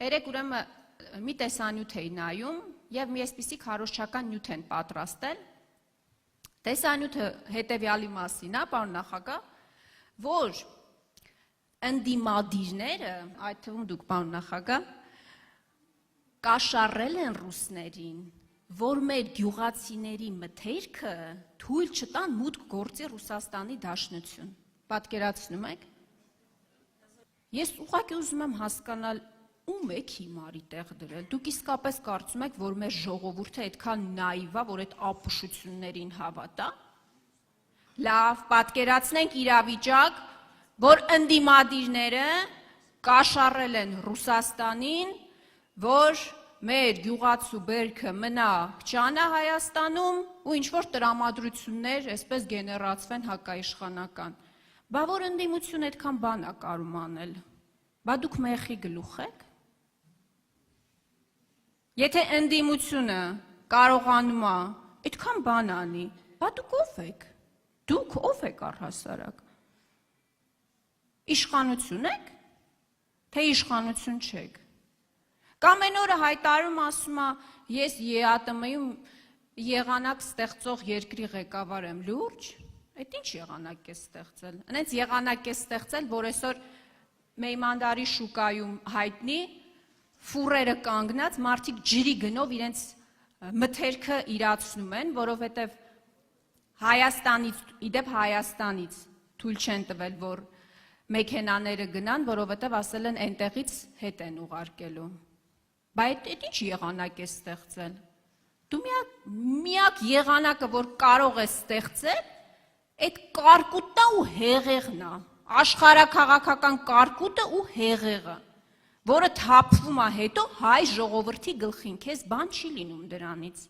Երեք ուրեմն մի տեսանյութ էի նայում եւ մի այսպիսի քարոզչական նյութ են պատրաստել։ Տեսանյութը հետեւյալի մասին է, պարոն նախագահ, որ ընդդիմադիրները, այդ թվում դուք պարոն նախագահ, կաշառել են ռուսներին, որ մեր գյուղացիների մթերքը թույլ չտան մուտք գործի Ռուսաստանի Դաշնություն։ Պատկերացնում եք։ Ես ուղղակի ուզում եմ հասկանալ, ում եք հիմարի տեղ դրել։ Դուք իսկապես կարծում եք, որ մեր ժողովուրդը այդքան նայվ է, որ այդ ապուշություններին հավատա։ Լավ, պատկերացնենք իրավիճակ, որ ընդդիմադիրները կաշառել են Ռուսաստանին, որ մեր գյուղացու բերքը մնա չանա Հայաստանում ու ինչ-որ տրամադրություններ այսպես գեներացվեն հակաիշխանական։ Բա որ ընդդիմություն այդքան բան է կարում անել։ Բա դուք մեխի գլուխ եք։ Եթե ընդդիմությունը կարողանում է այդքան բան անի, բա դուք ով եք։ Դուք ով եք առհասարակ։ Իշխանություն եք, թե իշխանություն չեք։ Կամ այն օրը հայտարարում ասում է, ես ԵԱՏՄ-ում եղանակ ստեղծող երկրի ղեկավար եմ, լուրջ։ Այդ ինչ եղանակ է ստեղծել։ Այնց եղանակ է ստեղծել, որ այսօր Մեյմանդարի շուկայում հայտնի ֆուրերը կանգնած մարդիկ ջրի գնով իրենց մթերքը իրացնում են, որովհետև Հայաստանից թույլ չեն տվել, որ մեքենաները գնան, որովհետև ասել են այնտեղից հետ են ուղարկելու։ Բայց այդ ինչ եղանակ է ստեղծել։ Դու միակ եղանակը, որ կարող է ստեղծել, այդ կարկուտն ու հեղեղն է, աշխարհաքաղաքական կարկուտը ու հեղեղը, որը թափվում է հետո հայ ժողովրդի գլխին, քեզ բան չի լինում դրանից։